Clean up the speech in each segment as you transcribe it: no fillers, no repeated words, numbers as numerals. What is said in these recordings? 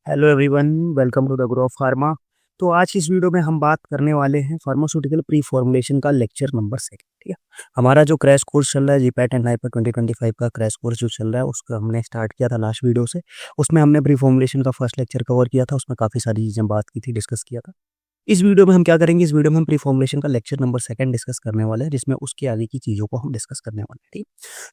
Hello everyone, welcome to the grow of pharma. तो आज की इस वीडियो में हम बात करने वाले हैं फार्मास्यूटिकल प्री फॉर्मुलेशन का लेक्चर नंबर 2। ठीक है। हमारा जो क्रैश कोर्स चल रहा है जीपैट एंड हाइपर 2025 का क्रैश कोर्स जो चल रहा है उसका हमने स्टार्ट किया था लास्ट वीडियो से। उसमें हमने प्री फॉर्मुलेशन का फर्स्ट लेक्चर कवर किया था, उसमें काफ़ी सारी चीज़ें बात की थी, डिस्कस किया था। इस वीडियो में हम क्या करेंगे, इस वीडियो में हम प्री फॉर्मुलेशन का लेक्चर नंबर 2 डिस्कस करने वाले हैं, जिसमें उसके आगे की चीज़ों को हम डिस्कस करने वाले हैं। ठीक।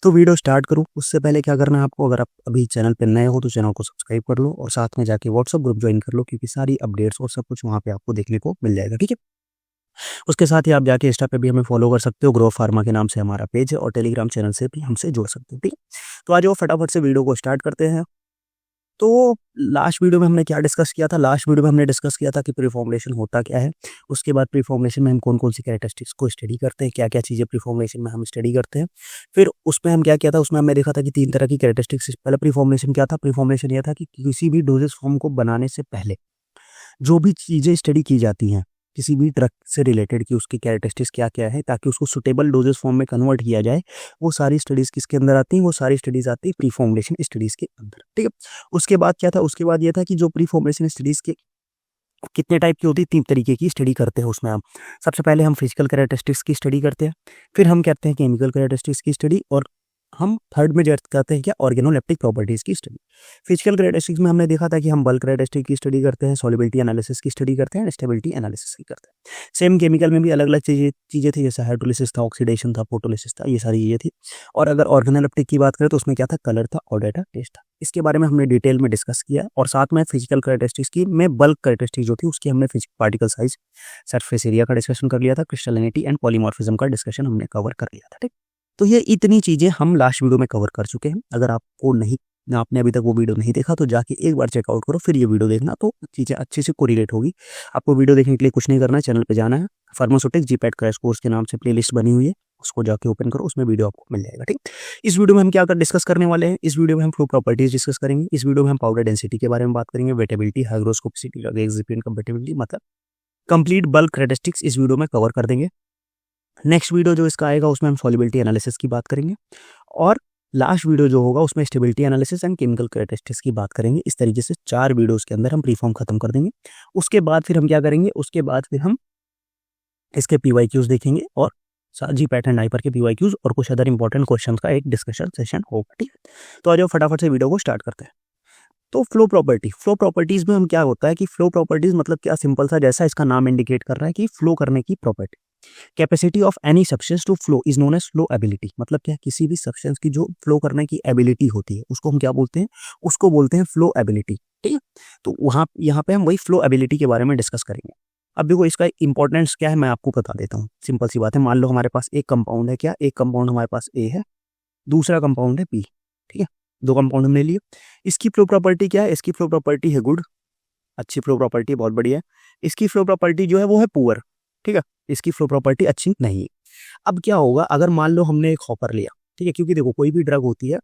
तो वीडियो स्टार्ट करूँ उससे पहले क्या करना है आपको, अगर आप अभी चैनल पर नए हो तो चैनल को सब्सक्राइब कर लो और साथ में जाके व्हाट्सअप ग्रुप ज्वाइन कर लो, क्योंकि सारी अपडेट्स और सब कुछ वहाँ पे आपको देखने को मिल जाएगा। ठीक है। उसके साथ ही आप जाके इंस्टा पे भी हमें फॉलो कर सकते हो, ग्रो फार्मा के नाम से हमारा पेज है, और टेलीग्राम चैनल से भी हमसे जुड़ सकते हो। ठीक है। तो आज वो फटाफट से वीडियो को स्टार्ट करते हैं। तो लास्ट वीडियो में हमने क्या डिस्कस किया था, लास्ट वीडियो में हमने डिस्कस किया था कि प्री फॉर्मुलेशन होता क्या है। उसके बाद प्री फॉर्मुलेशन में हम कौन कौन सी कैरेक्टरिस्टिक्स को स्टडी करते हैं, क्या क्या चीज़ें प्री फॉर्मुलेशन में हम स्टडी करते हैं। फिर उसमें हम क्या किया था, उसमें हमने देखा था कि 3 तरह की कैरेक्टरिस्टिक्स। पहले प्री फॉर्मुलेशन क्या था, प्री फॉर्मुलेशन यह था कि किसी भी डोजेस फॉर्म को बनाने से पहले जो भी चीज़ें स्टडी की जाती हैं किसी भी ड्रग से रिलेटेड, कि उसकी कैरेक्टरिस्टिक्स क्या-क्या है, ताकि उसको सूटेबल डोजेस फॉर्म में कन्वर्ट किया जाए, वो सारी स्टडीज़ किसके अंदर आती हैं, वो सारी स्टडीज़ आती हैं प्री फॉर्मुलेशन स्टडीज़ के अंदर। ठीक है। उसके बाद क्या था, उसके बाद ये था कि जो प्री फॉर्मुलेशन स्टडीज़ के कितने टाइप की होती है, 3 तरीके की स्टडी करते हैं उसमें हम। सबसे पहले हम फिजिकल कैरेक्टरिस्टिक्स की स्टडी करते हैं, फिर हम करते हैं केमिकल कैरेक्टरिस्टिक्स की स्टडी, और हम थर्ड में जर्थ करते हैं क्या, ऑर्गेनोलेप्टिक प्रॉपर्टीज की स्टडी। फिजिकल कैरेक्टरिस्टिक्स में हमने देखा था कि हम बल्क कैरेक्टरिस्टिक की स्टडी करते हैं, सॉल्युबिलिटी एनालिसिस की स्टडी करते हैं, स्टेबिलिटी एनालिसिस की करते हैं। सेम केमिकल में भी अलग अलग चीजें चीजें थी, जैसे हाइड्रोलिसिस था, ऑक्सीडेशन था, फोटोलिसिस था, ये सारी चीजें थी। और अगर ऑर्गेनोलेप्टिक की बात करें तो उसमें क्या था, कलर था और डाटा टेस्ट था। इसके बारे में हमने डिटेल में डिस्कस किया, और साथ में फिजिकल कैरेक्टरिस्टिक्स की में बल्क कैरेक्टरिस्टिक जो थी उसकी हमने पार्टिकल साइज, सरफेस एरिया का डिस्कशन कर लिया था, क्रिस्टलिनिटी एंड पॉलीमॉर्फिज्म का डिस्कशन हमने कवर कर लिया था। ठीक। तो ये इतनी चीज़ें हम लास्ट वीडियो में कवर कर चुके हैं। अगर आपको नहीं, आपने अभी तक वो वीडियो नहीं देखा तो जाके एक बार चेकआउट करो, फिर ये वीडियो देखना, तो चीज़ें अच्छे से कोरिलेट होगी। आपको वीडियो देखने के लिए कुछ नहीं करना है, चैनल पे जाना है, फार्मास्यूटिक्स जीपैट क्रैश कोर्स के नाम से प्लेलिस्ट बनी हुई है, उसको जाके ओपन करो, उसमें वीडियो आपको मिल जाएगा। ठीक। इस वीडियो में हम क्या कर डिस्कस करने वाले हैं, इस वीडियो में हम फ्लो प्रॉपर्टीज डिस्कस करेंगे, इस वीडियो में हम पाउडर डेंसिटी के बारे में बात करेंगे, वेटेबिलिटी, हाइग्रोस्कोपिसिटी, एक्सिपिएंट कंपैटिबिलिटी, मतलब कंप्लीट बल्क कैरेक्टरिस्टिक्स इस वीडियो में कवर कर देंगे। नेक्स्ट वीडियो जो इसका आएगा उसमें हम सॉल्युबिलिटी एनालिसिस की बात करेंगे, और लास्ट वीडियो जो होगा उसमें stability analysis and chemical characteristics की बात करेंगे। इस तरीके से 4 वीडियोस के अंदर हम प्रीफॉर्म खत्म कर देंगे। उसके बाद फिर हम क्या करेंगे, उसके बाद फिर हम इसके पीवाईक्यूज देखेंगे, और जी पैटर्न हाइपर के पीवाईक्यूज और कुछ अदर इंपॉर्टेंट क्वेश्चन का एक डिस्कशन सेशन होगा। ठीक है। तो आ जाओ फटाफट से वीडियो को स्टार्ट करते हैं। तो फ्लो प्रॉपर्टी, फ्लो प्रॉपर्टीज में हम क्या होता है कि फ्लो प्रॉपर्टीज मतलब क्या, सिंपल सा, जैसा इसका नाम इंडिकेट कर रहा है कि फ्लो करने की property. Capacity of any substance to flow is known as flowability. मतलब क्या, किसी भी सब्सटेंस की जो फ्लो करने की एबिलिटी होती है उसको हम क्या बोलते हैं, उसको बोलते हैं फ्लो एबिलिटी। ठीक है। तो वहाँ यहाँ पे हम वही फ्लो एबिलिटी के बारे में डिस्कस करेंगे। अब देखो इसका इंपॉर्टेंस क्या है, मैं आपको बता देता हूँ। सिंपल सी बात है, मान लो हमारे पास एक कंपाउंड है, क्या, एक कंपाउंड हमारे पास ए है, दूसरा कंपाउंड है बी। ठीक है। 2 कंपाउंड हमने लिए। इसकी फ्लो प्रॉपर्टी क्या है, इसकी फ्लो प्रॉपर्टी है गुड, अच्छी फ्लो प्रॉपर्टी, बहुत बढ़िया है। इसकी फ्लो प्रॉपर्टी जो है वो है पुअर। ठीक है। इसकी फ्लो प्रॉपर्टी अच्छी नहीं है। अब क्या होगा, अगर मान लो हमने एक हॉपर लिया, ठीक है, क्योंकि देखो कोई भी ड्रग होती है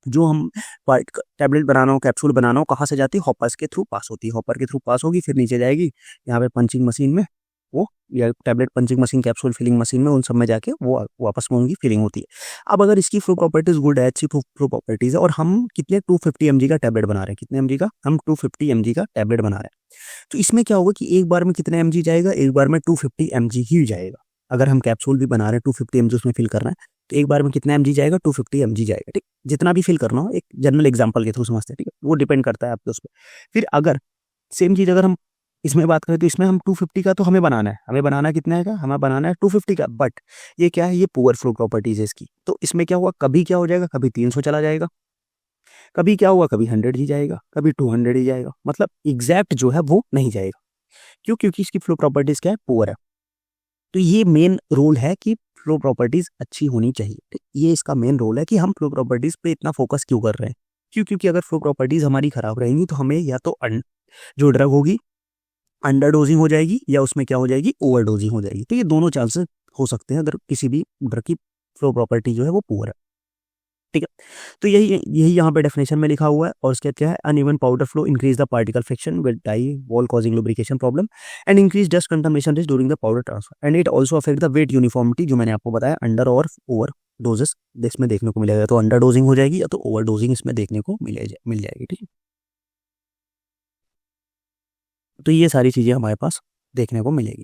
जो हम टैबलेट बनाना हो, कैप्सूल बनाना हो, कहाँ से जाती है, हॉपर्स के थ्रू पास होती है। हॉपर के थ्रू पास होगी, फिर नीचे जाएगी यहाँ पे पंचिंग मशीन में, वो या tablet punching machine, capsule filling machine में, उन सब में जाके वो वापस में उनकी फिलिंग होती है। अब अगर इसकी फ्लो प्रॉपर्टीज गुड है, अच्छी फ्लो प्रॉपर्टीज है, और हम कितने 250 mg का टैबलेट बना रहे हैं, कितने mg का, हम 250 mg का टैबलेट बना रहे हैं, तो इसमें क्या होगा कि एक बार में कितने mg जाएगा, एक बार में 250 mg ही जाएगा। अगर हम कैप्सूल भी बना रहे हैं, 250 mg उसमें फिल करना है, तो एक बार में कितना mg जाएगा, 250 mg जाएगा। ठीक। जितना भी फिल करना हो, एक जनरल एग्जांपल के थ्रू समझते हैं। ठीक है। वो डिपेंड करता है आपके उस पर। फिर अगर सेम चीज अगर हम इसमें बात करें तो इसमें हम 250 का तो हमें बनाना है, हमें बनाना कितना है का, हमें बनाना है 250 का, बट ये क्या है, ये पुअर फ्लो प्रॉपर्टीज है इसकी। तो इसमें क्या हुआ, कभी क्या हो जाएगा, कभी 300 चला जाएगा, कभी क्या हुआ, कभी 100 ही जाएगा, कभी 200 ही जाएगा, मतलब एग्जैक्ट जो है वो नहीं जाएगा। क्यों, क्योंकि इसकी फ्लो प्रॉपर्टीज क्या है, पुअर है। तो ये मेन रोल है कि फ्लो प्रॉपर्टीज अच्छी होनी चाहिए। ठीक? ये इसका मेन रोल है कि हम फ्लो प्रॉपर्टीज पे इतना फोकस क्यों कर रहे हैं। क्यों, क्योंकि अगर फ्लो प्रॉपर्टीज हमारी खराब रहेंगी तो हमें या तो जो ड्रग होगी अंडर डोजिंग हो जाएगी, या उसमें क्या हो जाएगी, ओवर डोजिंग हो जाएगी। तो ये दोनों चांसेस हो सकते हैं अगर किसी भी ड्रग की फ्लो प्रॉपर्टी जो है वो पुअर है। ठीक है। तो यही यही यहाँ पे डेफिनेशन में लिखा हुआ है। और उसके क्या है, uneven powder flow increase the particle friction with die wall causing lubrication problem and increase dust contamination risk during the powder transfer and it also affect the weight uniformity, जो मैंने आपको बताया, अंडर और ओवर डोजेस इसमें देखने को मिलेगा। तो अंडर डोजिंग हो जाएगी या तो ओवर डोजिंग इसमें देखने को मिल जाएगी। ठीक है। तो ये सारी चीज़ें हमारे पास देखने को मिलेगी।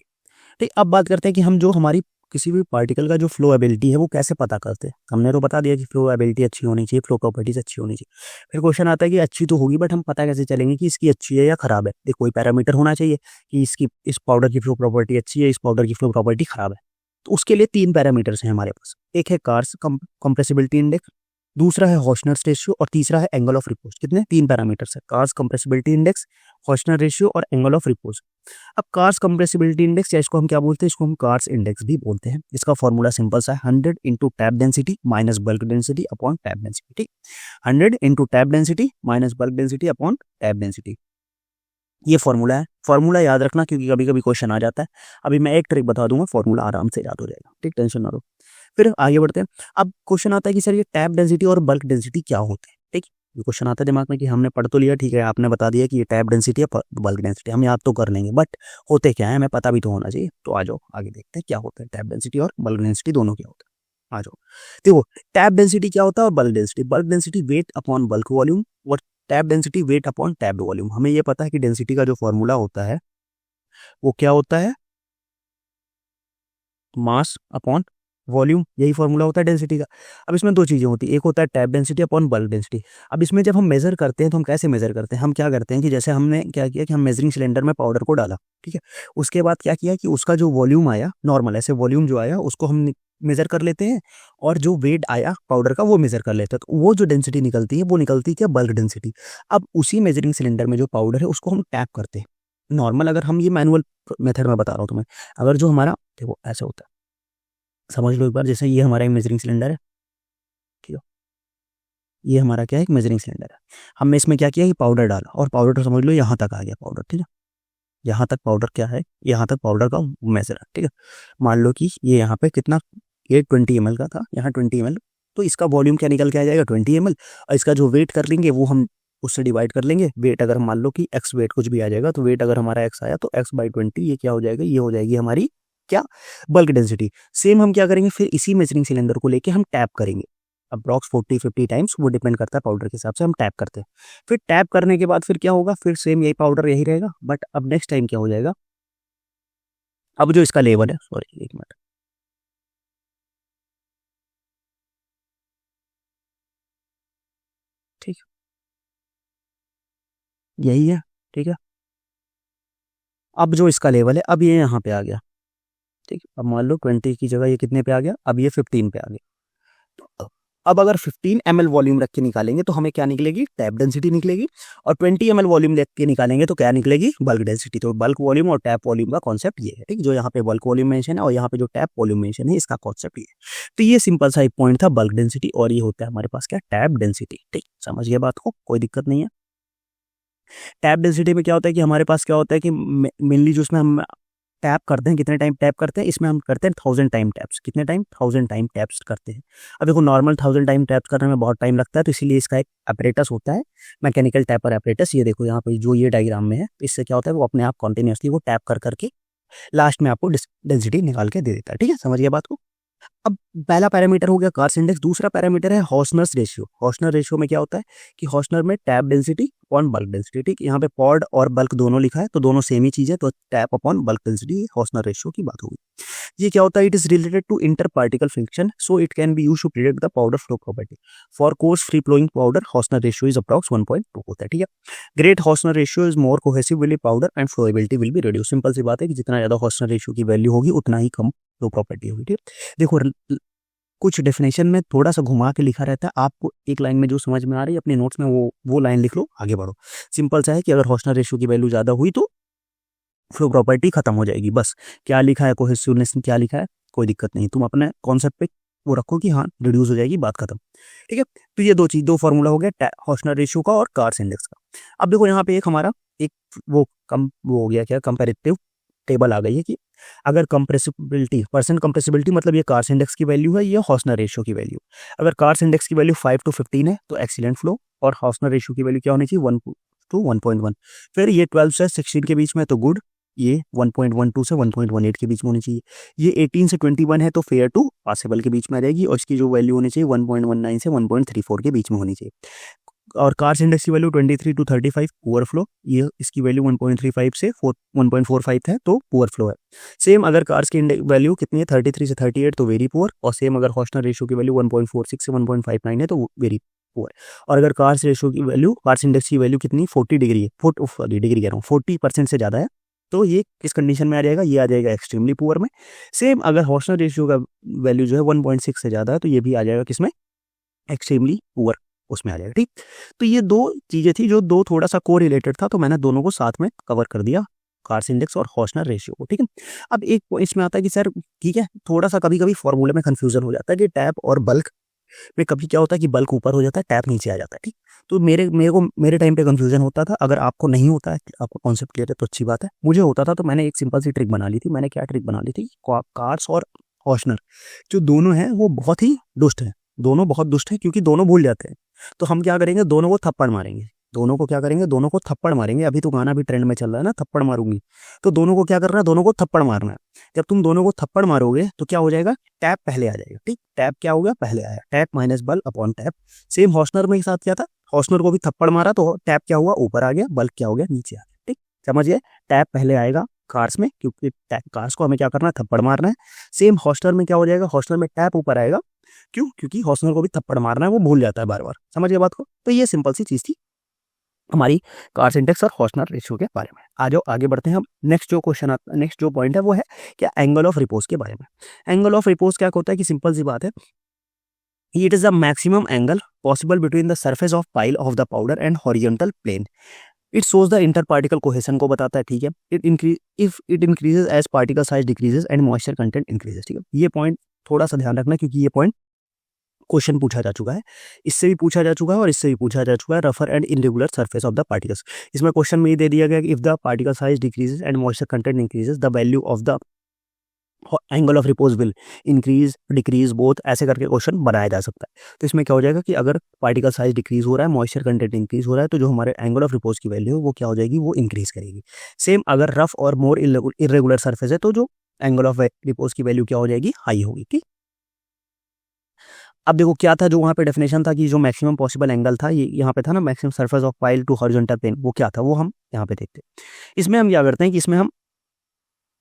ठीक, अब बात करते हैं कि हम जो हमारी किसी भी पार्टिकल का जो फ्लो एबिलिटी है वो कैसे पता करते हैं। हमने तो बता दिया कि फ्लो एबिलिटी अच्छी होनी चाहिए, फ्लो प्रॉपर्टीज अच्छी होनी चाहिए। फिर क्वेश्चन आता है कि अच्छी तो होगी, बट हम पता कैसे चलेंगे कि इसकी अच्छी है या खराब है। देखो, कोई पैरामीटर होना चाहिए कि इसकी इस पाउडर की फ्लो प्रॉपर्टी अच्छी है, इस पाउडर की फ्लो प्रॉपर्टी खराब है। तो उसके लिए 3 पैरामीटर्स हैं हमारे पास। एक है कार्स कंप्रेसिबिलिटी इंडेक्स, दूसरा है हॉशनर रेशियो और तीसरा है एंगल ऑफ रिपोज। कितने? 3 पैरामीटर्स है, कार्स कंप्रेसिबिलिटी इंडेक्स, हॉशनर रेशियो और एंगल ऑफ रिपोज। अब कार्स कंप्रेसिबिलिटी इंडेक्स, या इसको हम क्या बोलते हैं, इसको हम कार्स इंडेक्स भी बोलते हैं। इसका फॉर्मूला सिंपल सा है, 100 into tap density minus bulk density upon tap density. ठीक, 100 into tap density minus bulk density upon tap density, ये फॉर्मूला है। फॉर्मूला याद रखना क्योंकि कभी कभी क्वेश्चन आ जाता है। अभी मैं एक ट्रिक बता दूंगा, फॉर्मूला आराम से याद हो जाएगा। ठीक, टेंशन ना लो। फिर आगे बढ़ते हैं। अब क्वेश्चन आता है कि सर ये टैप डेंसिटी और बल्क डेंसिटी क्या होते हैं। ठीक, ये क्वेश्चन आता है दिमाग में कि हमने पढ़ तो लिया, ठीक है, आपने बता दिया कि ये टैप डेंसिटी है, बल्क डेंसिटी हम याद तो कर लेंगे, बट होते क्या है हमें पता भी तो होना चाहिए। तो आ जाओ आगे देखते हैं क्या होता है टैप डेंसिटी और बल्क डेंसिटी दोनों क्या होता है। आ जाओ देखो, टैप डेंसिटी क्या होता है और bulk density weight upon bulk volume, और tap density weight upon tap volume. हमें ये पता है कि डेंसिटी का जो फॉर्मूला होता है वो क्या होता है, मास अपॉन वॉल्यूम, यही फॉर्मूला होता है डेंसिटी का। अब इसमें 2 चीज़ें होती है, एक होता है tap density upon bulk density. अब इसमें जब हम मेजर करते हैं तो हम कैसे मेजर करते हैं, हम क्या करते हैं कि जैसे हमने क्या किया कि हम मेजरिंग सिलेंडर में पाउडर को डाला, ठीक है, उसके बाद क्या किया कि उसका जो वॉल्यूम आया, नॉर्मल ऐसे वॉल्यूम जो आया उसको हम मेजर कर लेते हैं, और जो वेट आया पाउडर का वो मेजर कर लेते हैं। तो वो जो डेंसिटी निकलती है वो निकलती है क्या, बल्क डेंसिटी। अब उसी मेजरिंग सिलेंडर में जो पाउडर है उसको हम टैप करते हैं। नॉर्मल, अगर हम ये मैनुअल मेथड में बता रहा हूँ तुम्हें, अगर जो हमारा देखो ऐसे होता है, समझ लो एक बार, जैसे ये हमारा एक मेजरिंग सिलेंडर है, ठीक है, ये हमारा क्या है, एक मेजरिंग सिलेंडर है। हमने इसमें क्या किया कि पाउडर डाला, और पाउडर तो समझ लो यहाँ तक आ गया पाउडर, ठीक है, यहाँ तक पाउडर क्या है, यहाँ तक पाउडर का मेजर है, ठीक है। मान लो कि ये यहाँ पे कितना, ये 20 ml का था, यहाँ 20 ml, तो इसका वॉल्यूम क्या निकल के आ जाएगा 20 ml, और इसका जो वेट कर लेंगे वो हम उससे डिवाइड कर लेंगे। वेट अगर मान लो कि एक्स वेट कुछ भी आ जाएगा, तो वेट अगर हमारा एक्स आया तो x/20, ये क्या हो जाएगा, ये हो जाएगी हमारी क्या, बल्क डेंसिटी। सेम हम क्या करेंगे, फिर इसी मेजरिंग सिलेंडर को लेके हम टैप करेंगे, अप्रॉक्स 40-50 टाइम्स, वो डिपेंड करता है पाउडर के हिसाब से हम टैप करते हैं। फिर टैप करने के बाद फिर क्या होगा, फिर सेम यही पाउडर यही रहेगा, बट अब नेक्स्ट टाइम क्या हो जाएगा, अब जो इसका लेवल है, सॉरी एक मिनट, ठीक, यही है, ठीक है। अब जो इसका लेवल है, अब ये यहाँ पे आ गया, ठीक है। अब मान लो 20 की जगह ये कितने पे आ गया, अब ये 15 पे आ गया। तो अब अगर 15 ml वॉल्यूम रख के निकालेंगे तो हमें क्या निकलेगी, टैप डेंसिटी निकलेगी, और 20 ml वॉल्यूम रख के निकालेंगे तो क्या निकलेगी, बल्क डेंसिटी। तो बल्क वॉल्यूम और टैप वॉल्यूम का कॉन्सेप्ट ये है, ठीक, जो यहाँ पे बल्क वॉल्यूम मेंशन है और यहाँ पे जो टैप वॉल्यूम मेंशन है, इसका कॉन्सेप्ट ये है। तो ये सिंपल सा एक पॉइंट था बल्क डेंसिटी, और ये होता है हमारे पास क्या, टैप डेंसिटी। ठीक, समझ गए बात को, कोई दिक्कत नहीं है। टैप डेंसिटी में क्या होता है कि हमारे पास क्या होता है कि मेनली जो उसमें हम टैप करते हैं, कितने टाइम टैप करते हैं, इसमें हम करते हैं 1000 टाइम टैप्स। कितने टाइम, 1000 टाइम टैप्स करते हैं। अब देखो, नॉर्मल 1000 टाइम टैप्स करने में बहुत टाइम लगता है, तो इसीलिए इसका एक अपरेटस होता है, मैकेनिकल टैपर अपरेटस। ये देखो यहाँ पे जो ये डायग्राम में है, इससे क्या होता है, वो अपने आप कॉन्टिन्यूसली वो टैप कर करके लास्ट में आपको डेंसिटी निकाल के दे देता है। ठीक है, समझिए बात को। अब पहला पैरामीटर हो गया कार्स इंडेक्स, दूसरा पैरामीटर है हॉसनर्स रेशियो। हॉसनर रेशियो में क्या होता है कि हॉसनर में tap density upon bulk density, ठीक, यहाँ पे पॉड और बल्क दोनों लिखा है, तो दोनों सेम ही चीज है, तो tap upon bulk density Hausner ratio की बात होगी। ये क्या होता है, it is related to inter particle friction, so it can be used to predict the powder flow property. For coarse free flowing powder Hausner ratio is approx 1.2 होता है, ठीक है। Great Hausner ratio is more cohesive will powder and flowability will be reduce. Simple सी बात है कि जितना ज्यादा हॉसनर रेशियो की वैल्यू होगी उतना ही कम फ्लो प्रॉपर्टी होगी, ठीक। देखो, कुछ डेफिनेशन में थोड़ा सा घुमा के लिखा रहता है, आपको एक लाइन में जो समझ में आ रही है अपने नोट्स में वो लाइन लिख लो, आगे बढ़ो। सिंपल सा है कि अगर हॉसनर रेशियो की वैल्यू ज्यादा हुई तो फ्लो प्रॉपर्टी खत्म हो जाएगी, बस। क्या लिखा है, कोहेसिवनेस में क्या लिखा है, कोई दिक्कत नहीं, तुम अपने कॉन्सेप्ट पे वो रखो कि हाँ रिड्यूस हो जाएगी, बात खत्म, ठीक है। तो ये दो फॉर्मूला हो गया हॉसनर रेशियो का और कार्स इंडेक्स का। अब देखो यहाँ पे एक हमारा एक वो हो गया क्या, कंपैरेटिव टेबल आ गई है कि अगर कंप्रेसिबिलिटी, परसेंट कंप्रेसिबिलिटी मतलब ये कार्स इंडेक्स की वैल्यू है, ये हॉसनर रेशियो की वैल्यू। अगर कार्स इंडेक्स की वैल्यू 5 to 15 है तो एक्सीलेंट फ्लो, और हॉसनर रेशियो की वैल्यू क्या होनी चाहिए, 1 to 1.1। फिर ये 12 से 16 के बीच में तो गुड, ये 1.12 से 1.18 के बीच में होनी चाहिए। ये 18 से 21 है तो फेयर टू पासेबल के बीच में आ जाएगी, और इसकी जो वैल्यू होनी चाहिए 1.19 से 1.34 के बीच में होनी चाहिए। और कार्स इंडेक्स की वैल्यू 23 to 35 पुअर फ्लो, ये इसकी वैल्यू 1.35 से 1.45 है तो पुअर फ्लो है। सेम अगर कार्स की वैल्यू कितनी है 33 से 38 तो वेरी पुअर, और सेम अगर हॉर्सनर रेशियो की वैल्यू 1.46 से 1.59 है तो वेरी पुअर। और अगर कार्स रेशियो की वैल्यू, कार्स इंडेक्स की वैल्यू कितनी 40 डिग्री है, डिग्री कह रहा हूँ 40% से ज़्यादा है, तो ये किस कंडीशन में आ जाएगा, ये आ जाएगा एक्सट्रीमली पुअर में। सेम अगर हॉर्सनर रेशियो का वैल्यू जो है 1.6 से ज़्यादा है तो ये भी आ जाएगा किसमें, एक्सट्रीमली पुअर उसमें आ जाएगा। ठीक, तो ये दो चीज़ें थी जो दो थोड़ा सा को रिलेटेड था, तो मैंने दोनों को साथ में कवर कर दिया, कार्स इंडेक्स और हॉर्सनर रेशियो को। ठीक है, अब एक इसमें आता है कि सर ठीक है, थोड़ा सा कभी कभी फॉर्मूले में कंफ्यूजन हो जाता है कि टैप और बल्क में कभी क्या होता है कि बल्क ऊपर हो जाता है, टैप नीचे आ जाता है। ठीक, तो मेरे टाइम पे कंफ्यूजन होता था। अगर आपको नहीं होता है, आपको कॉन्सेप्ट क्लियर है तो अच्छी बात है। मुझे होता था तो मैंने एक सिंपल सी ट्रिक बना ली थी। मैंने क्या ट्रिक बना ली थी, कार्स और हॉर्सनर जो दोनों हैं वो बहुत ही दुष्ट हैं, दोनों बहुत दुष्ट हैं क्योंकि दोनों भूल जाते हैं। तो हम क्या करेंगे, दोनों को थप्पड़ मारेंगे, दोनों को क्या करेंगे, दोनों को थप्पड़ मारेंगे। अभी तो गाना भी ट्रेंड में चल रहा है ना, थप्पड़ मारूंगी, तो दोनों को क्या करना है, दोनों को थप्पड़ मारना है। जब तुम दोनों को थप्पड़ मारोगे तो क्या हो जाएगा, टैप पहले आ जाएगा। ठीक, टैप क्या होगा, पहले आया, टैप माइनस बल अपॉन टैप। सेम हॉर्सनर में एक साथ क्या था, हॉर्सनर को भी थप्पड़ मारा तो टैप क्या हुआ, ऊपर आ गया, बल्क क्या हो गया, नीचे आ गया। ठीक, समझिए, टैप पहले आएगा कार्स में क्योंकि कार्स को हमें क्या करना है, थप्पड़ मारना है। सेम हॉर्सनर में क्या हो जाएगा, हॉर्सनर में टैप ऊपर आएगा, क्यों, क्योंकि हॉर्सनर को भी थप्पड़ मारना है, वो भूल जाता है बार बार। समझ गए बात को। तो ये सिंपल सी चीज थी हमारी कार्स इंडेक्स और हॉर्सनर रेशियो के बारे में। आ जाओ आगे बढ़ते हैं हम। नेक्स्ट जो क्वेश्चन आता, नेक्स्ट जो पॉइंट है वो है क्या, एंगल ऑफ रिपोज के बारे में। एंगल ऑफ रिपोज क्या होता है कि सिंपल सी बात है, it is the maximum angle possible between the surface of pile of the powder and horizontal plane. It shows the inter particle cohesion को बताता है। ठीक है, if it increases as particle size decreases and moisture content increases. ठीक है, ये point थोड़ा सा ध्यान रखना क्योंकि ये पॉइंट क्वेश्चन पूछा जा चुका है, इससे भी पूछा जा चुका है और इससे भी पूछा जा चुका है, रफर and irregular surface of the particles. इसमें क्वेश्चन में ये दे दिया गया कि if the particle size decreases and moisture content increases the value of the angle of repose will increase decrease both, ऐसे करके क्वेश्चन बनाया जा सकता है। तो इसमें क्या हो जाएगा कि अगर पार्टिकल साइज डिक्रीज हो रहा है, मॉइस्चर कंटेंट इंक्रीज हो रहा है, तो जो हमारे एंगल ऑफ रिपोज की वैल्यू है वो क्या हो जाएगी, वो इंक्रीज करेगी। सेम अगर रफ और मोर इरेगुलर सरफेस है तो जो एंगल ऑफ रिपोज की वैल्यू क्या हो जाएगी, हाई होगी। ठीक, अब देखो क्या था जो वहाँ पे डेफिनेशन था कि जो मैक्सिमम पॉसिबल एंगल था, ये यहाँ पे था ना, maximum surface of pile to horizontal plane, वो क्या था, वो हम यहाँ पे देखते हैं। इसमें हम क्या करते हैं कि इसमें हम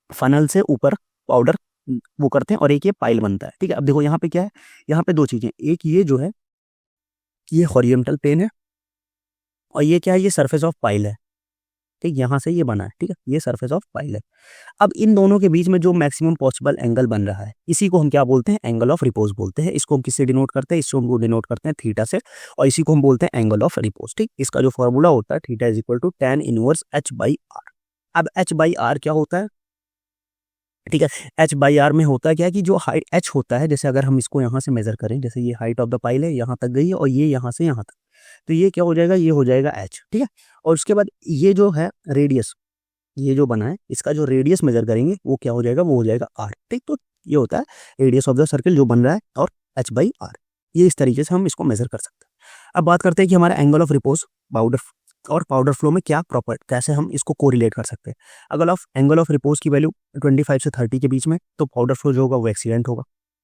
फनल से ऊपर पाउडर वो करते हैं और एक ये पाइल बनता है। ठीक है, अब देखो यहाँ पे क्या है, यहाँ पे दो चीजें, एक ये जो है ये हॉरिजॉन्टल प्लेन है और ये क्या है, ये सरफेस ऑफ पाइल है। ठीक, यहाँ से ये बना है। ठीक है, ये सरफेस ऑफ पाइल है। अब इन दोनों के बीच में जो मैक्सिमम पॉसिबल एंगल बन रहा है, इसी को हम क्या बोलते हैं, एंगल ऑफ रिपोज बोलते हैं। इसको हम किससे डिनोट करते हैं, इसको हम डिनोट करते हैं थीटा से, और इसी को हम बोलते हैं एंगल ऑफ रिपोज। ठीक, इसका जो फॉर्मूला होता है, theta is equal to tan inverse h by R. अब h बाई आर क्या होता है, ठीक है, h बाई आर में होता है क्या कि जो हाइट h होता है, जैसे अगर हम इसको यहाँ से मेजर करें, जैसे ये हाइट ऑफ द पाइल है, यहाँ तक गई है और ये यहाँ से यहाँ तक, तो ये क्या हो जाएगा, ये हो जाएगा h। ठीक है, और उसके बाद ये जो है रेडियस, ये जो बना है इसका जो रेडियस मेजर करेंगे वो क्या हो जाएगा, वो हो जाएगा r। ठीक, तो ये होता है रेडियस ऑफ द सर्कल जो बन रहा है और h बाई आर, ये इस तरीके से हम इसको मेजर कर सकते हैं। अब बात करते हैं कि हमारा एंगल ऑफ रिपोज पाउडर और पाउडर फ्लो में क्या प्रॉपर, कैसे हम इसको कोरिलेट कर सकते हैं। अगर एंगल ऑफ रिपोज की वैल्यू 25 से 30 के बीच में तो पाउडर फ्लो जो होगा वो एक्सीडेंट होगा।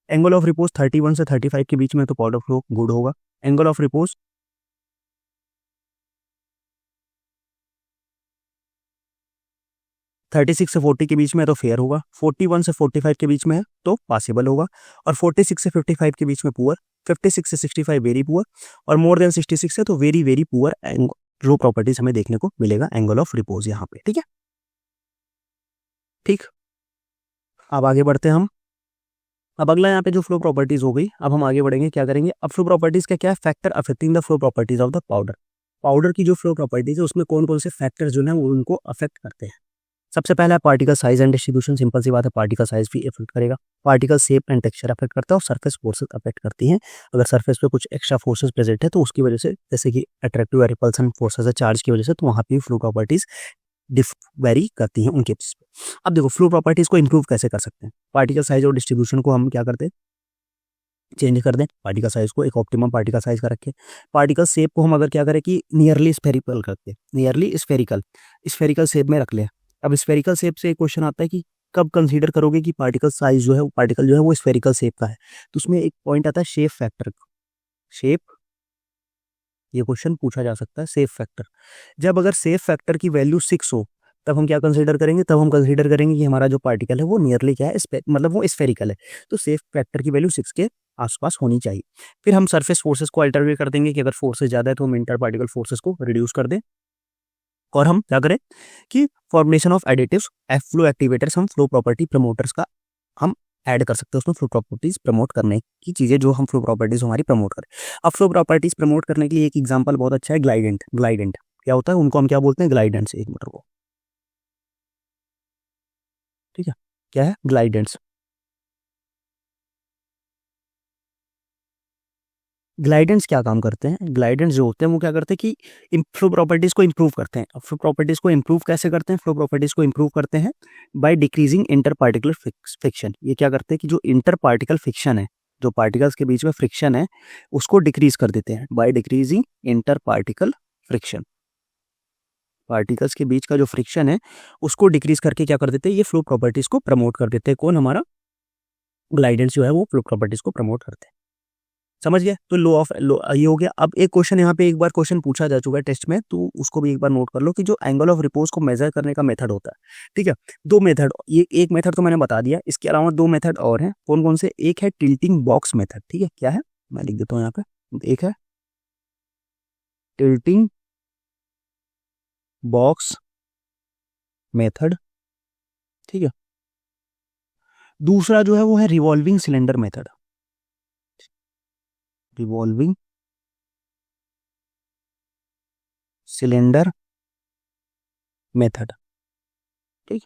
एंगल ऑफ रिपोज 31 से 35 के बीच में तो पाउडर फ्लो गुड होगा। एंगल ऑफ रिपोज 36 से 40 के बीच में तो फेयर होगा, 41 से 45 के बीच में है तो पॉसिबल होगा, और 46 से 55 के बीच में पुअर, 56 से 65 वेरी पुअर, और मोर देन 66 है तो वेरी वेरी पुअर जो प्रॉपर्टीज हमें देखने को मिलेगा एंगल ऑफ रिपोज यहाँ पे। ठीक है, ठीक, अब आगे बढ़ते हैं हम। अब अगला यहाँ पे जो फ्लो प्रॉपर्टीज हो गई, अब हम आगे बढ़ेंगे, क्या करेंगे, अब फ्लो प्रॉपर्टीज का क्या है, factor affecting the flow properties of the powder. Powder की जो फ्लो प्रॉपर्टीज है उसमें कौन कौन से फैक्टर जो है वो उनको अफेक्ट करते हैं। सबसे पहला है particle size and distribution. Simple सी बात है, पार्टिकल साइज भी इफेक्ट करेगा, particle shape and texture affect करता है, और सरफेस फोर्सेस अफेक्ट करती हैं। अगर सरफेस पे कुछ एक्स्ट्रा फोर्सेस प्रेजेंट है तो उसकी वजह से, जैसे कि अट्रैक्टिव या रिपल्सन फोर्सेस है चार्ज की वजह से, तो वहाँ पे फ्लो प्रॉपर्टीज वेरी करती हैं उनके बेसिस पे। अब देखो फ्लो प्रॉपर्टीज को इंप्रूव कैसे कर सकते हैं। पार्टिकल साइज और डिस्ट्रीब्यूशन को हम क्या करते हैं, चेंज कर दें, पार्टिकल साइज को एक ऑप्टिमम पार्टिकल साइज का रखें। पार्टिकल शेप को हम अगर क्या करें कि नियरली स्फेरिकल करते हैं, नियरली स्फेरिकल स्फेरिकल शेप में रख लें। अब स्फेरिकल शेप से एक क्वेश्चन आता है कि कब कंसीडर करोगे कि पार्टिकल साइज जो है, पार्टिकल जो है वो स्फेरिकल शेप का है, तो उसमें एक पॉइंट आता है शेप फैक्टर। शेप ये क्वेश्चन पूछा जा सकता है सेफ फैक्टर। जब अगर सेफ फैक्टर की वैल्यू 6 हो तब हम क्या कंसीडर करेंगे, तब हम कंसीडर करेंगे कि हमारा जो पार्टिकल है वो नियरली क्या है, मतलब वो स्फेरिकल है। तो सेफ फैक्टर की वैल्यू 6 के आसपास होनी चाहिए। फिर हम सरफेस फोर्सेस को अल्टरवेट कर देंगे कि अगर फोर्सेस ज़्यादा है तो हम इंटर पार्टिकल फोर्सेस को रिड्यूस कर दें, और हम क्या करें कि formulation of additives, flow activators, हम फ्लो प्रॉपर्टी प्रमोटर्स का हम ऐड कर सकते हैं उसमें, फ्लो प्रॉपर्टीज प्रमोट करने की चीज़ें जो हम फ्लो प्रॉपर्टीज हमारी प्रमोट करें। अब फ्लो प्रॉपर्टीज प्रमोट करने के लिए एक एग्जांपल बहुत अच्छा है, ग्लाइडेंट। ग्लाइडेंट क्या होता है, उनको हम क्या बोलते हैं, ग्लाइडेंट्स। एक मीटर को, ठीक है, क्या है, ग्लाइडेंट्स। ग्लाइडेंट्स क्या काम करते हैं, ग्लाइडेंट्स जो होते हैं वो क्या करते हैं कि फ्लो प्रॉपर्टीज को इंप्रूव करते हैं। अब फ्लो प्रॉपर्टीज को इंप्रूव कैसे करते हैं, फ्लो प्रॉपर्टीज को इंप्रूव करते हैं by decreasing inter particular friction. ये क्या करते हैं कि जो इंटर पार्टिकल फ्रिक्शन है, जो पार्टिकल्स के बीच में फ्रिक्शन है, उसको डिक्रीज कर देते हैं by decreasing inter particle friction. Particles के बीच का जो फ्रिक्शन है उसको डिक्रीज करके क्या कर देते हैं, ये फ्लो प्रॉपर्टीज को प्रमोट कर देते हैं। कौन, हमारा ग्लाइडेंट्स जो है वो फ्लो प्रॉपर्टीज को प्रमोट करते हैं। समझ गया, तो लो ऑफ लो ये हो गया। अब एक क्वेश्चन यहाँ पे एक बार क्वेश्चन पूछा जा चुका है टेस्ट में, तो उसको भी एक बार नोट कर लो कि जो एंगल ऑफ रिपोज को मेजर करने का मेथड होता है, ठीक है, दो मेथड, ये एक मेथड तो मैंने बता दिया, इसके अलावा दो मेथड और हैं। कौन कौन से, एक है टिल्टिंग बॉक्स मेथड, ठीक है, क्या है, मैं लिख देता हूँ यहाँ पे, एक है टिल्टिंग बॉक्स मेथड, ठीक है। दूसरा जो है वो है revolving cylinder method, revolving cylinder method, ठीक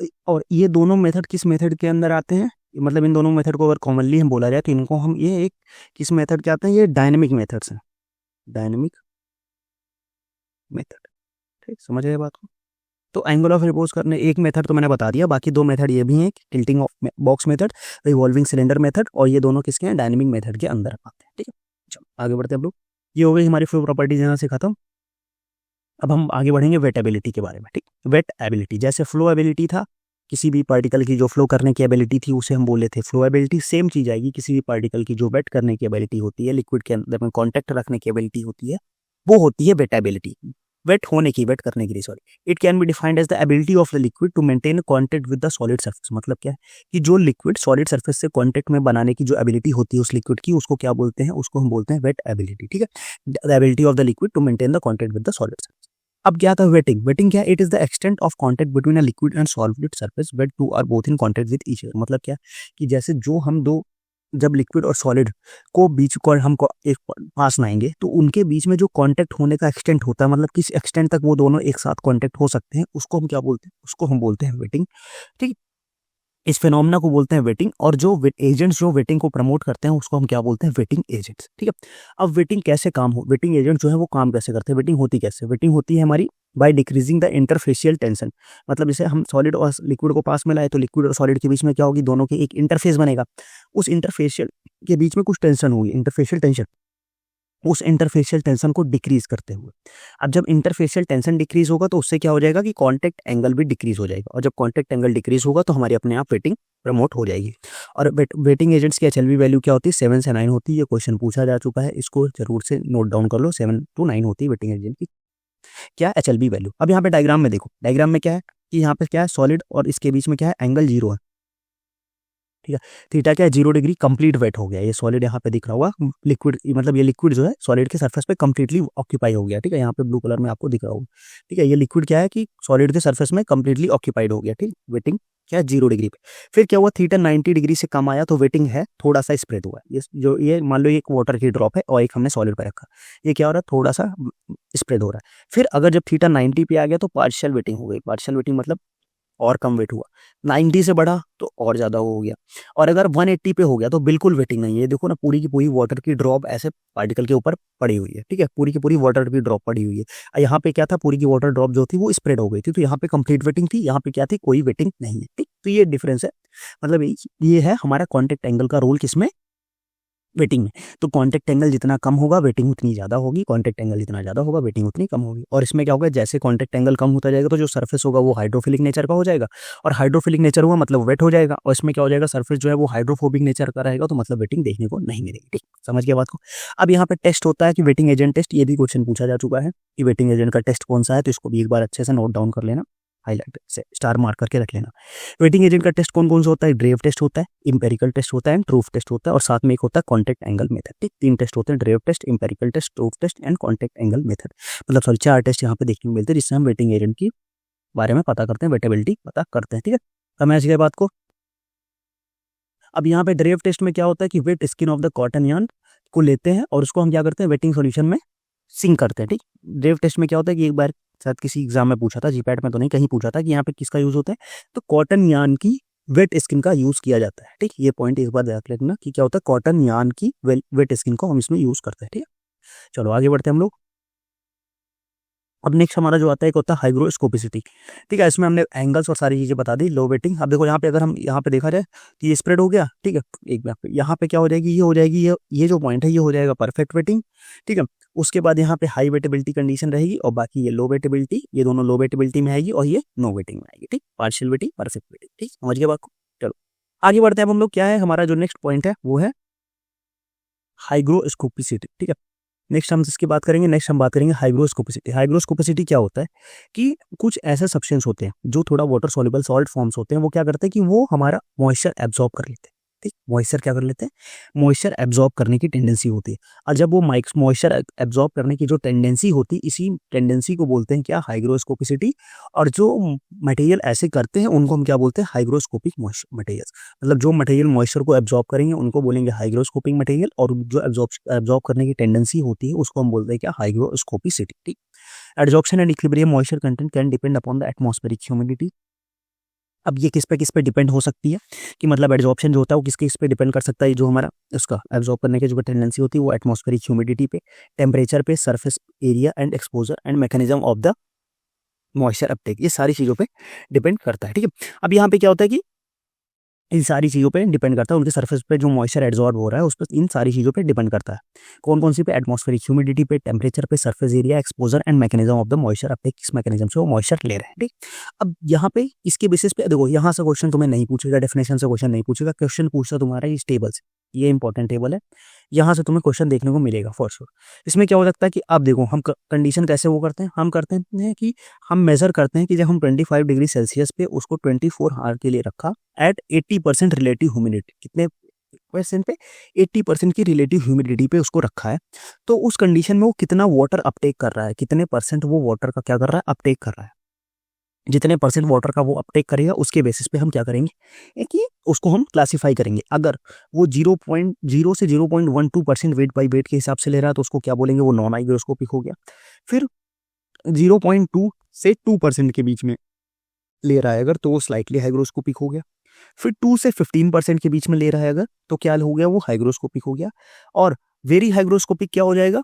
है। और ये दोनों मेथड किस मेथड के अंदर आते हैं, मतलब इन दोनों मेथड को अगर कॉमनली हम बोला जाए तो इनको हम, ये एक किस मेथड के आते हैं, ये डायनेमिक मेथड्स हैं, डायनेमिक मेथड, ठीक, समझ रहे बात को। तो एंगल ऑफ रिपोज करने एक मेथड तो मैंने बता दिया, बाकी दो मेथड ये भी हैं, tilting of box method, revolving cylinder method, और ये दोनों किसके हैं, डायनेमिक मेथड के अंदर आते हैं, ठीक है। चलो आगे बढ़ते हैं हम लोग। ये हो गई हमारी फ्लो प्रॉपर्टीज यहाँ से खत्म। अब हम आगे बढ़ेंगे वेट एबिलिटी के बारे में, ठीक। वेट एबिलिटी, जैसे फ्लो एबिलिटी था, किसी भी पार्टिकल की जो फ्लो करने की एबिलिटी थी उसे हम बोले थे फ्लो एबिलिटी, सेम चीज आएगी किसी भी पार्टिकल की जो वेट करने की एबिलिटी होती है, लिक्विड के अंदर में कॉन्टेक्ट रखने की एबिलिटी होती है, वो होती है वेट एबिलिटी। वेट होने की, वेट करने के लिए, sorry, it can be defined as the ability of the liquid to maintain contact with the solid surface. मतलब क्या है कि जो लिक्विड सॉलिड सरफेस से कॉन्टेक्ट में बनाने की जो एबिलिटी होती है उस लिक्विड की, उसको क्या बोलते हैं, उसको हम बोलते हैं वेट एबिलिटी, ठीक है, the ability of the liquid to maintain the contact with the solid surface. अब क्या था वेटिंग, वेटिंग क्या है, it is the extent of contact between a liquid and solid surface wet to are both in contact with each other. मतलब क्या कि जैसे जो हम दो, जब लिक्विड और सॉलिड को बीच को हम एक पास लाएंगे तो उनके बीच में जो कांटेक्ट होने का एक्सटेंट होता है, मतलब किस एक्सटेंट तक वो दोनों एक साथ कांटेक्ट हो सकते हैं, उसको हम क्या बोलते हैं, उसको हम बोलते हैं वेटिंग, ठीक। इस फिनोमेना को बोलते हैं वेटिंग, और जो एजेंट्स जो वेटिंग को प्रमोट करते हैं उसको हम क्या बोलते हैं, वेटिंग एजेंट्स, ठीक है। अब वेटिंग कैसे काम हो, वेटिंग एजेंट जो है वो काम कैसे करते हैं, वेटिंग होती कैसे, वेटिंग होती है हमारी by decreasing the interfacial tension. मतलब जैसे हम सॉलिड और लिक्विड को पास में लाए तो लिक्विड और सॉलिड के बीच में क्या होगी, दोनों के एक इंटरफेस बनेगा, उस इंटरफेशियल के बीच में कुछ टेंशन होगी, इंटरफेशियल टेंशन, उस इंटरफेशियल टेंशन को डिक्रीज करते हुए। अब जब इंटरफेशियल टेंशन डिक्रीज होगा तो उससे क्या हो जाएगा कि कांटेक्ट एंगल भी डिक्रीज हो जाएगा, और जब कांटेक्ट एंगल डिक्रीज होगा तो हमारी अपने आप वेटिंग प्रमोट हो जाएगी। और वेटिंग एजेंट्स की एचएलवी वैल्यू क्या होती है, 7 से 9 होती है। ये क्वेश्चन पूछा जा चुका है, इसको जरूर से नोट डाउन कर लो, 7 to 9 होती है वेटिंग एजेंट की क्या, एचएलवी वैल्यू। अब यहाँ पे डायग्राम में देखो, डायग्राम में क्या है कि यहाँ पे क्या है, सॉलिड और इसके बीच में क्या है, एंगल 0 है, ठीक है। थीटा क्या है, 0 डिग्री, कंप्लीट वेट हो गया। ये सॉलिड यहाँ पे दिख रहा होगा, लिक्विड, मतलब ये लिक्विड जो है सॉलिड के सरफेस पे कंप्लीटली ऑक्यूपाई हो गया, ठीक है, यहाँ पे ब्लू कलर में आपको दिख रहा होगा, ठीक है। ये लिक्विड क्या है कि सॉलिड के सरफेस में कंप्लीटली ऑक्यूपाइड हो गया, ठीक, वेटिंग क्या है 0 डिग्री पे। फिर क्या हुआ, थीटा 90 डिग्री से कम आया तो वेटिंग है थोड़ा सा स्प्रेड हुआ। ये जो ये मान लो एक वाटर की ड्रॉप है और एक हमने सॉलिड पे रखा, ये क्या हो रहा है, थोड़ा सा स्प्रेड हो रहा है। फिर अगर जब थीटा 90 पे आ गया तो पार्शियल वेटिंग हो गई, पार्शियल वेटिंग मतलब और कम वेट हुआ, 90 से बढ़ा तो और ज़्यादा हो गया, और अगर 180 पे हो गया तो बिल्कुल वेटिंग नहीं है। देखो ना, पूरी की पूरी वाटर की ड्रॉप ऐसे पार्टिकल के ऊपर पड़ी हुई है, ठीक है, पूरी की पूरी वाटर की ड्रॉप पड़ी हुई है। यहाँ पे क्या था, पूरी की वाटर ड्रॉप जो थी वो स्प्रेड हो गई थी, तो यहाँ पे कंप्लीट वेटिंग थी, यहाँ पे क्या थी, कोई वेटिंग नहीं है, ठीक। तो ये डिफरेंस है, मतलब ये है हमारा कॉन्टेक्ट एंगल का रोल किसमें, वेटिंग में। तो कॉन्टैक्ट एंगल जितना कम होगा वेटिंग उतनी ज़्यादा होगी, कॉन्टैक्ट एंगल जितना ज़्यादा होगा वेटिंग उतनी कम होगी। और इसमें क्या होगा, जैसे कॉन्टैक्ट एंगल कम होता जाएगा तो जो सरफेस होगा वो हाइड्रोफिलिक नेचर का हो जाएगा, और हाइड्रोफिलिक नेचर हुआ मतलब वेट हो जाएगा, और इसमें क्या हो जाएगा, सरफेस जो है वो हाइड्रोफोबिक नेचर का रहेगा, तो मतलब वेटिंग देखने को नहीं मिलेगी। ठीक, समझ गया बात को। अब यहाँ पे टेस्ट होता है कि वेटिंग एजेंट टेस्ट, ये भी क्वेश्चन पूछा जा चुका है कि वेटिंग एजेंट का टेस्ट कौन सा है, तो इसको भी एक बार अच्छे से नोट डाउन कर लेना, हाईलाइट से स्टार मार्क करके रख लेना। वेटिंग एजेंट का टेस्ट कौन कौन सा होता है, ड्रेव टेस्ट होता है, इंपेरिकल टेस्ट होता है, ट्रूफ टेस्ट होता है, और साथ में एक होता है कॉन्टैक्ट एंगल मेथड। ठीक, 3 टेस्ट होते हैं, Draves test, empirical test, trough test and contact angle method. मतलब सॉरी 4 टेस्ट यहाँ पे देखने को मिलते हैं जिससे हम वेटिंग एजेंट की बारे में पता करते हैं, वेटेबिलिटी पता करते हैं। ठीक है, समझ गए बात को। अब यहाँ पे ड्रेव टेस्ट में क्या होता है कि wet skein of the cotton yarn को लेते हैं और उसको हम क्या करते हैं, वेटिंग सॉल्यूशन में सिंक करते हैं। ठीक, ड्रेव टेस्ट में क्या होता है कि एक बार शायद किसी एग्जाम में पूछा था, जीपैट में तो नहीं, कहीं पूछा था कि यहाँ पे किसका यूज होता है, तो कॉटन यार्न की वेट स्किन का यूज किया जाता है। ठीक, ये पॉइंट एक बार देख लेना कि क्या होता है, कॉटन यार्न की वेट स्किन को हम इसमें यूज करते हैं। ठीक है, चलो आगे बढ़ते हैं हम लोग। अब नेक्स्ट हमारा जो आता है एक होता है हाइग्रोस्कोपिसिटी। ठीक है, इसमें हमने एंगल्स और सारी चीजें बता दी, लो वेटिंग। अब देखो यहाँ पे अगर हम यहाँ पे देखा जाए तो ये स्प्रेड हो गया। ठीक है, एक बार यहाँ पे क्या हो जाएगी, ये हो जाएगी, ये जो पॉइंट है ये हो जाएगा परफेक्ट वेटिंग। ठीक है, उसके बाद यहाँ पे हाई वेटेबिलिटी कंडीशन रहेगी और बाकी ये लो वेटेबिलिटी, ये दोनों लो वेटेबिलिटी में आएगी और ये नो वेटिंग में आएगी। ठीक, पार्शियल वेटिंग, परफेक्ट वेटिंग। ठीक, समझ गए बात को। चलो आगे बढ़ते हैं अब हम लोग। क्या है हमारा जो नेक्स्ट पॉइंट है वो है हाइग्रोस्कोपिसिटी। ठीक है, नेक्स्ट हम इसकी बात करेंगे, नेक्स्ट हम बात करेंगे हाइग्रोस्कोपिसिटी। हाइग्रोस्कोपिसिटी क्या होता है कि कुछ ऐसे सब्सटेंस होते हैं जो थोड़ा वाटर सॉल्युबल सॉल्ट फॉर्म्स होते हैं, वो क्या करते हैं कि वो हमारा मॉइस्चर एब्जॉर्ब कर लेते हैं। ठीक, मॉइस्चर क्या कर लेते हैं, मॉइस्चर एब्जॉर्ब करने की टेंडेंसी होती है, और जब वो मॉइस्चर एब्जॉर्ब करने की जो टेंडेंसी होती है, इसी टेंडेंसी को बोलते हैं क्या, हाइग्रोस्कोपिसिटी। और जो मटेरियल ऐसे करते हैं उनको हम क्या बोलते हैं, हाइग्रोस्कोपिक मटेरियल्स। मतलब जो मटेरियल मॉइस्चर को एब्जॉर्ब करेंगे उनको बोलेंगे हाइग्रोस्कोपिक मटेरियल, और जो एब्जॉर्ब करने की टेंडेंसी होती है उसको हम बोलते हैं क्या, हाइग्रोस्कोपिसिटी। ठीक, adsorption and equilibrium moisture content can depend upon the atmospheric humidity. अब ये किस पे डिपेंड हो सकती है कि मतलब एब्जॉर्प्शन जो होता है वो किस पे डिपेंड कर सकता है, जो हमारा उसका एब्जॉर्ब करने की जो टेंडेंसी होती है वो एटमॉस्फेरिक ह्यूमिडिटी पे, टेम्परेचर पे, surface area and exposure and mechanism of the moisture Uptake, ये सारी चीज़ों पे डिपेंड करता है। ठीक है, अब यहाँ पे क्या होता है कि इन सारी चीज़ों पे डिपेंड करता है, उनके सरफेस पे जो मॉइस्चर एब्जॉर्ब हो रहा है उस पर, इन सारी चीज़ों पे डिपेंड करता है। कौन कौन सी पे, एटमॉस्फेरिक ह्यूमिडिटी पे, टेम्परेचर पे, surface area, exposure and mechanism of the moisture Uptake, किस मैकेनिज्म से वो मॉइस्चर ले रहे हैं। ठीक, अब यहाँ पे इसके बेसिस पे देखो, यहाँ से क्वेश्चन तुम्हें नहीं पूछेगा, डेफिनेशन से क्वेश्चन नहीं पूछेगा, क्वेश्चन पूछता तुम्हारा इस टेबल से, ये इंपॉर्टेंट टेबल है, यहाँ से तुम्हें क्वेश्चन देखने को मिलेगा फॉर श्योर। इसमें क्या हो सकता है कि अब देखो हम कंडीशन कैसे वो करते हैं, हम करते हैं कि हम मेजर करते हैं कि जब हम 25 डिग्री सेल्सियस पे उसको 24 आवर के लिए रखा एट 80% रिलेटिव ह्यूमिडिटी, कितने परसेंट पे, 80% की रिलेटिव ह्यूमिडिटी पे उसको रखा है, तो उस कंडीशन में वो कितना वाटर अपटेक कर रहा है, कितने परसेंट वो वाटर का क्या कर रहा है, अपटेक कर रहा है। जितने परसेंट वाटर का वो अपटेक करेगा उसके बेसिस पे हम क्या करेंगे कि उसको हम क्लासिफाई करेंगे। अगर वो 0.0 से 0.12% वेट बाई वेट के हिसाब से ले रहा है तो उसको क्या बोलेंगे, वो नॉन हाइग्रोस्कोपिक हो गया। फिर 0.2 से 2% के बीच में ले रहा है अगर, तो वो स्लाइटली हाइग्रोस्कोपिक हो गया। फिर 2 से 15% के बीच में ले रहा है अगर, तो क्या हो गया, वो हाइग्रोस्कोपिक हो गया। और वेरी हाइग्रोस्कोपिक क्या हो जाएगा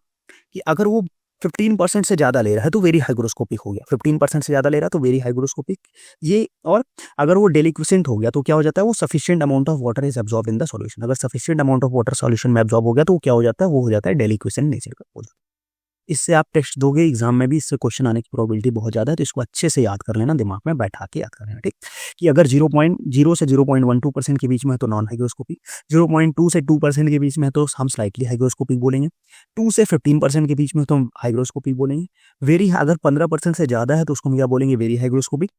कि अगर वो 15% से ज़्यादा ले रहा है तो वेरी हाइग्रोस्कोपिक हो गया, 15% से ज़्यादा ले रहा है तो वेरी हाइग्रोस्कोपिक ये। और अगर वो डेलिक्विसेंट हो गया तो क्या हो जाता है, वो sufficient amount of water is absorb in the solution. अगर sufficient amount of water solution में एब्जॉर्ब हो गया तो वो क्या हो जाता है, वो हो जाता है डेलिक्विसेंट नेचर का। इससे आप टेस्ट दोगे एग्जाम में भी, इससे क्वेश्चन आने की प्रोबेबिलिटी बहुत ज़्यादा है, तो इसको अच्छे से याद कर लेना, दिमाग में बैठा के याद कर लेना। ठीक, कि अगर 0.0 से 0.12% के बीच में है तो नॉन हाइग्रोस्कोपिक, 0.2 से 2% के बीच में है तो हम स्लाइटली हाइग्रोस्कोपिक बोलेंगे, 2 से 15% के बीच में तो हम हाइग्रोस्कोपिक बोलेंगे, वेरी अगर 15% से ज़्यादा है तो उसको हम क्या बोलेंगे, very hygroscopic.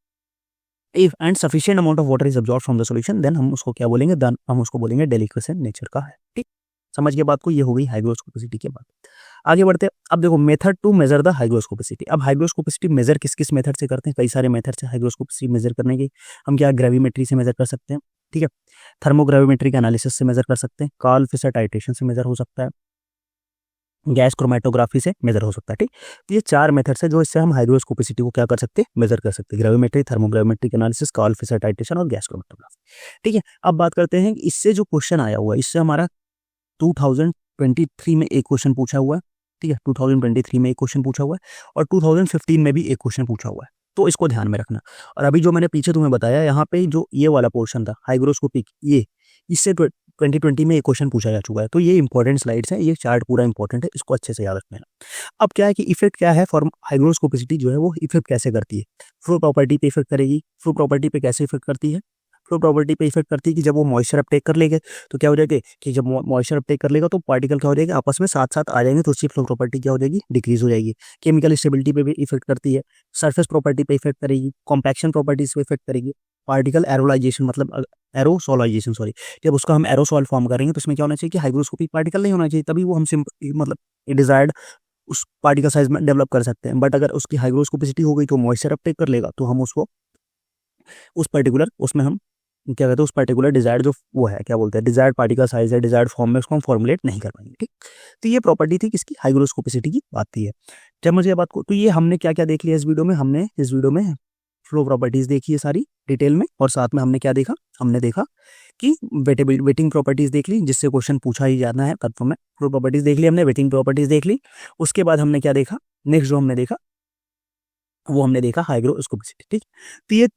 If and sufficient amount of water is absorb from the solution then हम उसको क्या बोलेंगे, देन हम उसको बोलेंगे डेलिक्वेसेंट नेचर का है। ठीक, समझ गए बात को, ये हो गई हाइग्रोस्कोपिसिटी की बात। आगे बढ़ते हैं, अब देखो method to measure the hygroscopicity. अब हाइग्रोस्कोपिसिटी मेजर किस किस मेथड से करते हैं, कई सारे मेथड से हाइग्रोस्कोपिसिटी मेजर करने की। हम क्या ग्रेविमेट्री से मेजर कर सकते हैं, ठीक है, थर्मोग्रेविमेट्री के एनालिसिस से मेजर कर सकते हैं, कार्ल फिशर टाइट्रेशन से मेजर हो सकता है, गैस क्रोमेटोग्राफी से मेजर हो सकता है। ठीक, तो ये 4 मेथड्स है जो इससे हम हाइग्रोस्कोपिसिटी को क्या कर सकते हैं, मेजर कर सकते हैं, gravimetry, thermogravimetric analysis, Karl Fischer titration और गैस क्रोमेटोग्राफी। ठीक है, अब बात करते हैं इससे जो क्वेश्चन आया हुआ है, इससे हमारा 2023 में एक क्वेश्चन पूछा हुआ है। ठीक है, 2023 में एक क्वेश्चन पूछा हुआ है और 2015 में भी एक क्वेश्चन पूछा हुआ है, तो इसको ध्यान में रखना। और अभी जो मैंने पीछे तुम्हें बताया यहाँ पे जो ये वाला पोर्शन था हाइग्रोस्कोपिक, ये इससे 2020 में ये क्वेश्चन पूछा जा चुका है। तो ये इंपॉर्टेंट स्लाइड्स हैं, ये चार्ट पूरा इंपॉर्टेंट है, इसको अच्छे से याद रखना है। अब क्या है कि इफेक्ट क्या है, फॉर्म हाइग्रोस्कोपिसिटी जो है वो इफेक्ट कैसे करती है, फ्लो प्रॉपर्टी पे इफेक्ट करेगी। फ्लो प्रॉपर्टी पे कैसे इफेक्ट करती है, फ्लो प्रॉपर्टी पे इफेक्ट करती है कि जब वो मॉइस्चर अपटेक कर लेंगे तो क्या हो जाएगा कि जब मॉइस्चर अपटेक कर लेगा तो पार्टिकल क्या हो जाएगा, आपस में साथ साथ आ जाएंगे, तो उसकी फ्लो प्रॉपर्टी क्या हो जाएगी, डिक्रीज हो जाएगी। केमिकल स्टेबिलिटी पे भी इफेक्ट करती है, सरफेस प्रॉपर्टी पे इफेक्ट करेगी, कॉम्पैक्शन प्रॉपर्टीज पे इफेक्ट करेगी, पार्टिकल एरोलाइजेशन मतलब एरोसोलाइजेशन सॉरी, जब उसका हम एरोसॉल फॉर्म करेंगे तो इसमें क्या होना चाहिए कि हाइग्रोस्कोपिक पार्टिकल नहीं होना चाहिए, तभी वो हम मतलब डिजायर्ड उस पार्टिकल साइज में डेवलप कर सकते हैं। बट अगर उसकी हाइग्रोस्कोपिसिटी हो गई तो मॉइस्चर अपटेक कर लेगा, तो हम उसको उस पर्टिकुलर उसमें हम क्या कहते हैं, उस पर्टिकुलर डिजायर्ड जो वो है क्या बोलते हैं डिजायर्ड पार्टिकल साइज है, डिजायर्ड फॉर्म में उसको हम फॉर्मुलेट नहीं कर पाएंगे। ठीक, तो ये प्रॉपर्टी थी किसकी, हाइग्रोस्कोपिसिटी की बात थी है। जब मुझे ये बात को, तो ये हमने क्या क्या देख लिया इस वीडियो में, हमने इस वीडियो में फ्लो प्रॉपर्टीज देखी है सारी डिटेल में, और साथ में हमने क्या देखा, हमने देखा कि वेटिंग प्रॉपर्टीज देख ली, जिससे क्वेश्चन पूछा ही जाना है कंफर्म है। फ्लो प्रॉपर्टीज देख ली हमने, वेटिंग प्रॉपर्टीज देख ली, उसके बाद हमने क्या देखा, नेक्स्ट जो हमने देखा वो हमने देखा हाइग्रोस्कोपिसिटी। ठीक, तो ये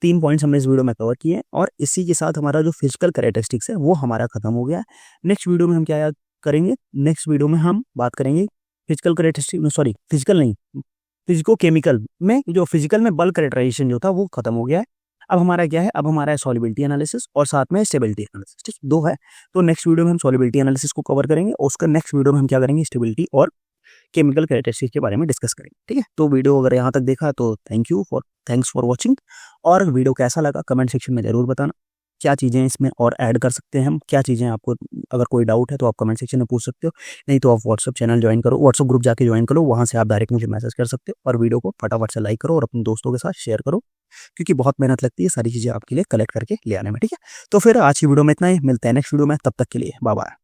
तीन पॉइंट्स हमने इस वीडियो में कवर किए हैं, और इसी के साथ हमारा जो फिजिकल कैरेक्टरिस्टिक्स है वो हमारा खत्म हो गया है। नेक्स्ट वीडियो में हम क्या याद करेंगे, नेक्स्ट वीडियो में हम बात करेंगे फिजिकल कैरेक्टरिस्टिक, सॉरी फिजिकल नहीं, फिजिको केमिकल में, जो फिजिकल में बल्क कैरेक्टराइजेशन जो था वो खत्म हो गया है। अब हमारा क्या है, अब हमारा है सॉल्युबिलिटी एनालिसिस और साथ में स्टेबिलिटी एनालिसिस। ठीक, दो है। तो नेक्स्ट वीडियो में हम सॉल्युबिलिटी एनालिसिस को कवर करेंगे, और उसका नेक्स्ट वीडियो में हम क्या करेंगे, स्टेबिलिटी और केमिकल कैरेक्टरिस्टिक्स के बारे में डिस्कस करेंगे। ठीक है, तो वीडियो अगर यहाँ तक देखा तो थैंक्स फॉर वॉचिंग, और वीडियो कैसा लगा कमेंट सेक्शन में जरूर बताना। क्या चीज़ें इसमें और ऐड कर सकते हैं हम, क्या चीज़ें आपको, अगर कोई डाउट है तो आप कमेंट सेक्शन में पूछ सकते हो, नहीं तो आप व्हाट्सअप चैनल ज्वाइन करो, व्हाट्सअप ग्रुप जाके ज्वाइन करो, वहाँ से आप डायरेक्ट मुझे मैसेज कर सकते हो, और वीडियो को फटाफट से लाइक करो और अपने दोस्तों के साथ शेयर करो, क्योंकि बहुत मेहनत लगती है सारी चीज़ें आपके लिए कलेक्ट करके ले आने में। ठीक है, तो फिर आज की वीडियो में इतना ही, मिलते हैं नेक्स्ट वीडियो में, तब तक के लिए बाय बाय।